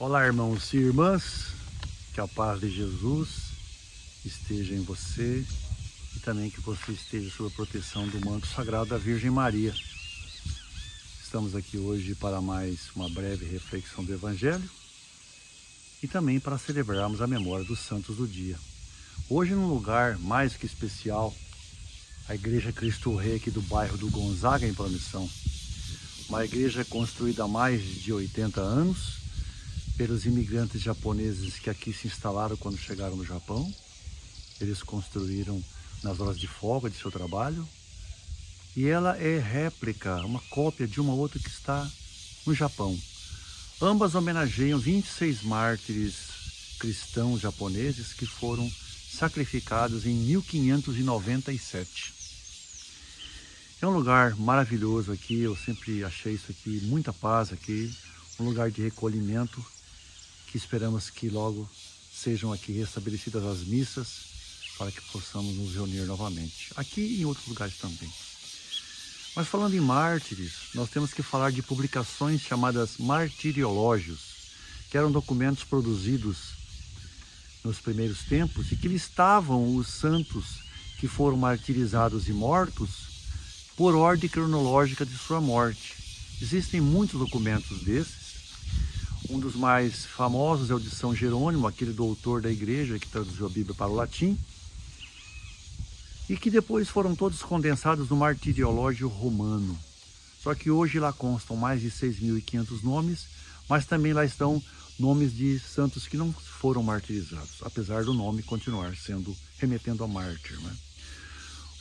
Olá, irmãos e irmãs, que a paz de Jesus esteja em você e também que você esteja sob a proteção do manto sagrado da Virgem Maria. Estamos aqui hoje para mais uma breve reflexão do Evangelho e também para celebrarmos a memória dos santos do dia. Hoje, num lugar mais que especial, a Igreja Cristo Rei aqui do bairro do Gonzaga, em Promissão. Uma igreja construída há mais de 80 anos, pelos imigrantes japoneses que aqui se instalaram quando chegaram no Japão. Eles construíram nas horas de folga de seu trabalho. E ela é réplica, uma cópia de uma outra que está no Japão. Ambas homenageiam 26 mártires cristãos japoneses que foram sacrificados em 1597. É um lugar maravilhoso aqui, eu sempre achei isso aqui, muita paz aqui, um lugar de recolhimento, que esperamos que logo sejam aqui restabelecidas as missas, para que possamos nos reunir novamente, aqui e em outros lugares também. Mas falando em mártires, nós temos que falar de publicações chamadas martiriológios, que eram documentos produzidos nos primeiros tempos e que listavam os santos que foram martirizados e mortos por ordem cronológica de sua morte. Existem muitos documentos desses. Um dos mais famosos é o de São Jerônimo, aquele doutor da igreja que traduziu a Bíblia para o latim, e que depois foram todos condensados no Martiriológio Romano. Só que hoje lá constam mais de 6.500 nomes, mas também lá estão nomes de santos que não foram martirizados, apesar do nome continuar sendo remetendo a mártir, né?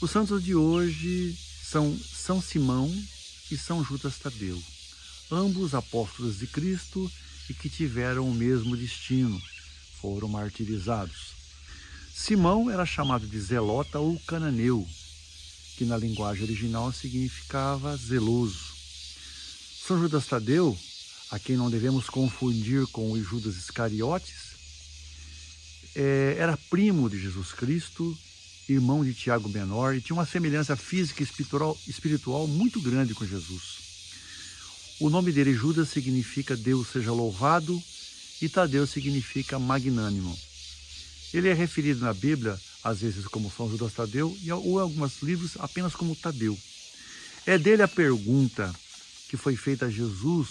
Os santos de hoje são São Simão e São Judas Tadeu, ambos apóstolos de Cristo e que tiveram o mesmo destino, foram martirizados. Simão era chamado de zelota ou cananeu, que na linguagem original significava zeloso. São Judas Tadeu, a quem não devemos confundir com o Judas Iscariotes, era primo de Jesus Cristo, irmão de Tiago Menor, e tinha uma semelhança física e espiritual muito grande com Jesus. O nome dele, Judas, significa Deus seja louvado, e Tadeu significa magnânimo. Ele é referido na Bíblia, às vezes como São Judas Tadeu, ou em alguns livros apenas como Tadeu. É dele a pergunta que foi feita a Jesus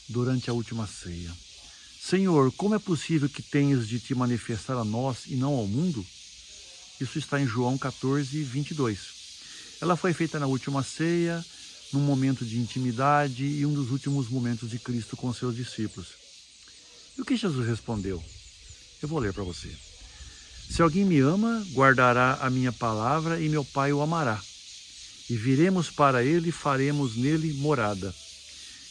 durante a última ceia: Senhor, como é possível que tenhas de te manifestar a nós e não ao mundo? Isso está em João 14, 22. Ela foi feita na última ceia, num momento de intimidade e um dos últimos momentos de Cristo com seus discípulos. E o que Jesus respondeu? Eu vou ler para você. Se alguém me ama, guardará a minha palavra e meu Pai o amará. E viremos para ele e faremos nele morada.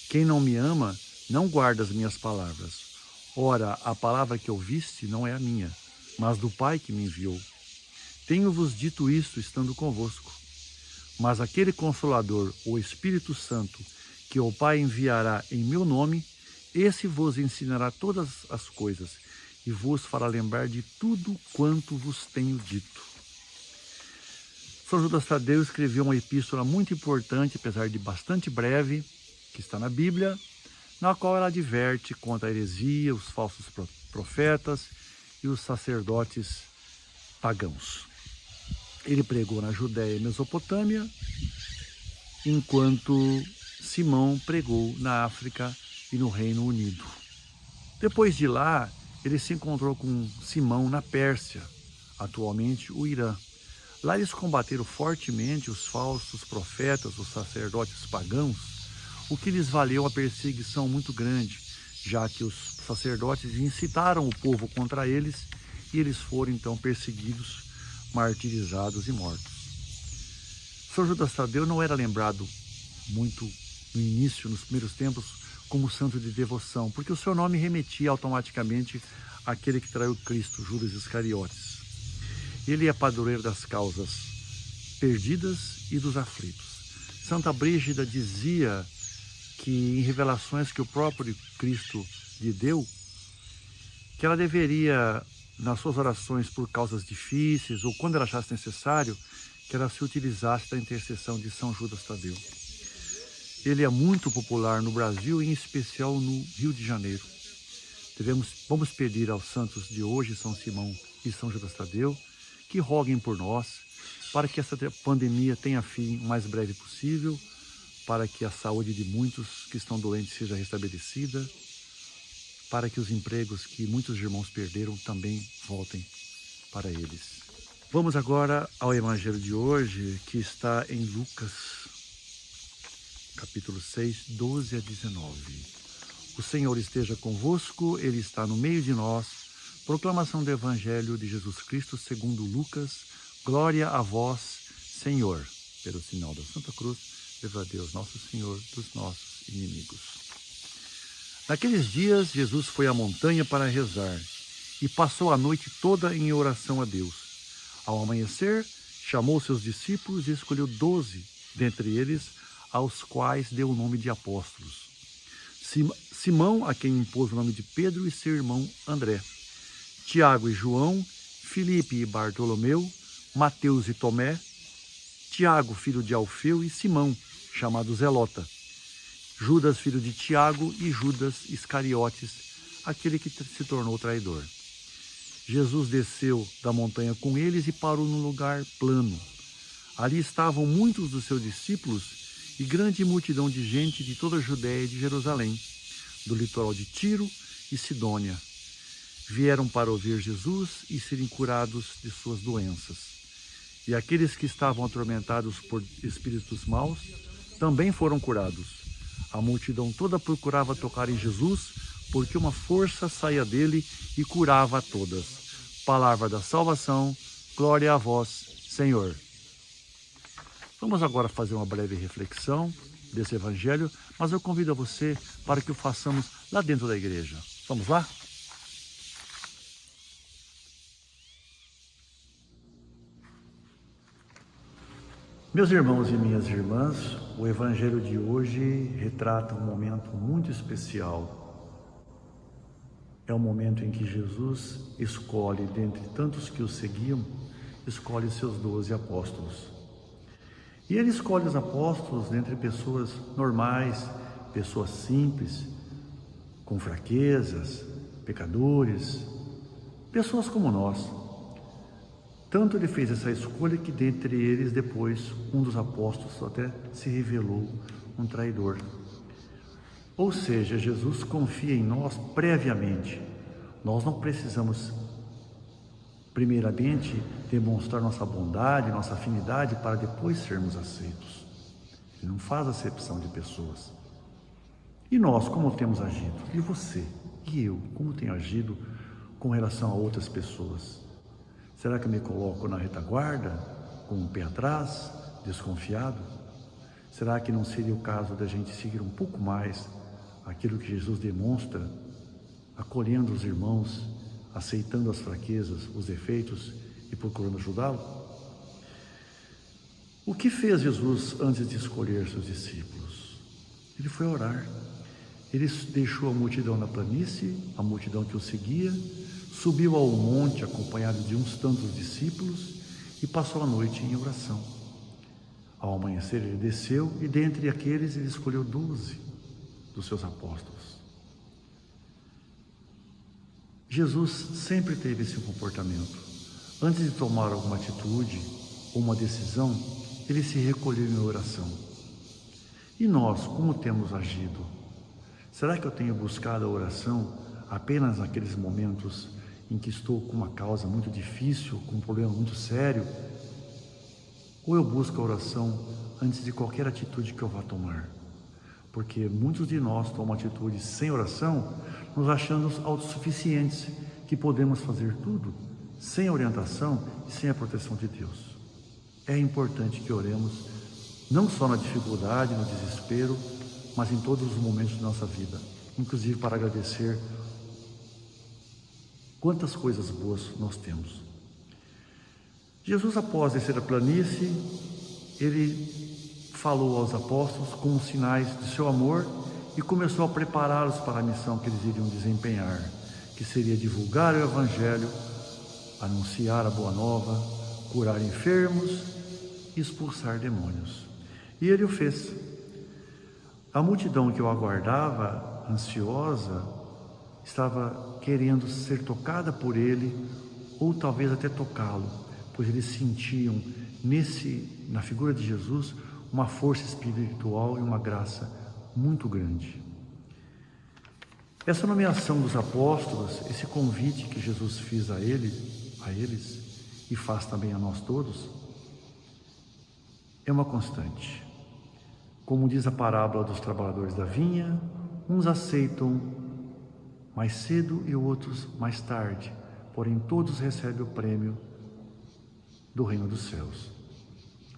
Quem não me ama, não guarda as minhas palavras. Ora, a palavra que ouviste não é a minha, mas do Pai que me enviou. Tenho-vos dito isto estando convosco. Mas aquele Consolador, o Espírito Santo, que o Pai enviará em meu nome, esse vos ensinará todas as coisas e vos fará lembrar de tudo quanto vos tenho dito. São Judas Tadeu escreveu uma epístola muito importante, apesar de bastante breve, que está na Bíblia, na qual ela adverte contra a heresia, os falsos profetas e os sacerdotes pagãos. Ele pregou na Judéia e Mesopotâmia, enquanto Simão pregou na África e no Reino Unido. Depois de lá, ele se encontrou com Simão na Pérsia, atualmente o Irã. Lá eles combateram fortemente os falsos profetas, os sacerdotes pagãos, o que lhes valeu uma perseguição muito grande, já que os sacerdotes incitaram o povo contra eles e eles foram então perseguidos, martirizados e mortos. São Judas Tadeu não era lembrado muito no início, nos primeiros tempos, como santo de devoção, porque o seu nome remetia automaticamente àquele que traiu Cristo, Judas Iscariotes. Ele é padroeiro das causas perdidas e dos aflitos. Santa Brígida dizia que em revelações que o próprio Cristo lhe deu, que ela deveria, nas suas orações por causas difíceis, ou quando ela achasse necessário, que ela se utilizasse da intercessão de São Judas Tadeu. Ele é muito popular no Brasil, em especial no Rio de Janeiro. Vamos pedir aos santos de hoje, São Simão e São Judas Tadeu, que roguem por nós, para que essa pandemia tenha fim o mais breve possível, para que a saúde de muitos que estão doentes seja restabelecida, para que os empregos que muitos irmãos perderam também voltem para eles. Vamos agora ao Evangelho de hoje, que está em Lucas, capítulo 6, 12 a 19. O Senhor esteja convosco, Ele está no meio de nós. Proclamação do Evangelho de Jesus Cristo segundo Lucas. Glória a vós, Senhor. Pelo sinal da Santa Cruz, livra Deus nosso Senhor dos nossos inimigos. Naqueles dias, Jesus foi à montanha para rezar e passou a noite toda em oração a Deus. Ao amanhecer, chamou seus discípulos e escolheu 12 dentre eles, aos quais deu o nome de apóstolos. Simão, a quem impôs o nome de Pedro, e seu irmão André. Tiago e João, Filipe e Bartolomeu, Mateus e Tomé, Tiago, filho de Alfeu, e Simão, chamado Zelota. Judas, filho de Tiago, e Judas Iscariotes, aquele que se tornou traidor. Jesus desceu da montanha com eles e parou num lugar plano. Ali estavam muitos dos seus discípulos e grande multidão de gente de toda a Judéia e de Jerusalém, do litoral de Tiro e Sidônia. Vieram para ouvir Jesus e serem curados de suas doenças. E aqueles que estavam atormentados por espíritos maus também foram curados. A multidão toda procurava tocar em Jesus, porque uma força saía dele e curava a todas. Palavra da salvação, glória a vós, Senhor. Vamos agora fazer uma breve reflexão desse Evangelho, mas eu convido a você para que o façamos lá dentro da igreja. Vamos lá? Meus irmãos e minhas irmãs, o Evangelho de hoje retrata um momento muito especial. É o momento em que Jesus escolhe, dentre tantos que o seguiam, escolhe seus 12 apóstolos. E ele escolhe os apóstolos dentre pessoas normais, pessoas simples, com fraquezas, pecadores, pessoas como nós. Tanto ele fez essa escolha que dentre eles depois um dos apóstolos até se revelou um traidor. Ou seja, Jesus confia em nós previamente. Nós não precisamos, primeiramente, demonstrar nossa bondade, nossa afinidade para depois sermos aceitos. Ele não faz acepção de pessoas. E nós, como temos agido? E você? E eu? Como tenho agido com relação a outras pessoas? Será que eu me coloco na retaguarda, com o pé atrás, desconfiado? Será que não seria o caso da gente seguir um pouco mais aquilo que Jesus demonstra, acolhendo os irmãos, aceitando as fraquezas, os defeitos e procurando ajudá-lo? O que fez Jesus antes de escolher seus discípulos? Ele foi orar. Ele deixou a multidão na planície, a multidão que o seguia, subiu ao monte acompanhado de uns tantos discípulos e passou a noite em oração. Ao amanhecer ele desceu e dentre aqueles ele escolheu 12 dos seus apóstolos. Jesus sempre teve esse comportamento. Antes de tomar alguma atitude ou uma decisão, ele se recolheu em oração. E nós, como temos agido? Será que eu tenho buscado a oração apenas naqueles momentos em que estou com uma causa muito difícil, com um problema muito sério? Ou eu busco a oração antes de qualquer atitude que eu vá tomar? Porque muitos de nós tomam atitudes sem oração, nos achando autossuficientes, que podemos fazer tudo sem orientação e sem a proteção de Deus. É importante que oremos, não só na dificuldade, no desespero, mas em todos os momentos de nossa vida, inclusive para agradecer quantas coisas boas nós temos. Jesus, após descer a planície, ele falou aos apóstolos como sinais de seu amor e começou a prepará-los para a missão que eles iriam desempenhar, que seria divulgar o Evangelho, anunciar a Boa Nova, curar enfermos e expulsar demônios. E ele o fez. A multidão que o aguardava, ansiosa, estava querendo ser tocada por ele, ou talvez até tocá-lo, pois eles sentiam na figura de Jesus uma força espiritual e uma graça muito grande. Essa nomeação dos apóstolos, esse convite que Jesus fez a eles, e faz também a nós todos, é uma constante. Como diz a parábola dos trabalhadores da vinha, uns aceitam mais cedo e outros mais tarde, porém todos recebem o prêmio do reino dos céus.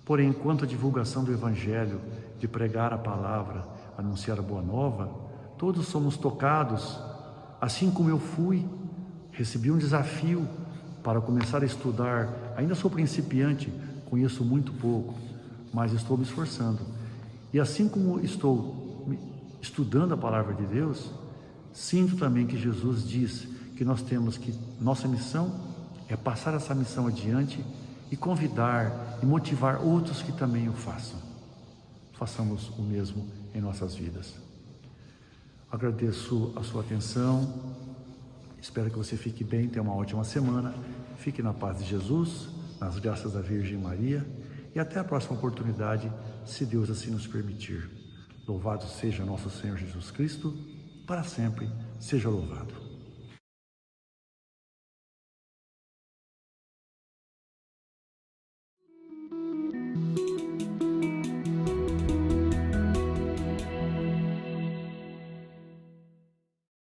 Porém, enquanto a divulgação do Evangelho, de pregar a palavra, anunciar a boa nova, todos somos tocados, assim como eu fui, recebi um desafio para começar a estudar. Ainda sou principiante, conheço muito pouco, mas estou me esforçando. E assim como estou estudando a palavra de Deus, sinto também que Jesus diz que nossa missão é passar essa missão adiante e convidar e motivar outros que também o façam. Façamos o mesmo em nossas vidas. Agradeço a sua atenção, espero que você fique bem, tenha uma ótima semana, fique na paz de Jesus, nas graças da Virgem Maria e até a próxima oportunidade, se Deus assim nos permitir. Louvado seja nosso Senhor Jesus Cristo, para sempre seja louvado.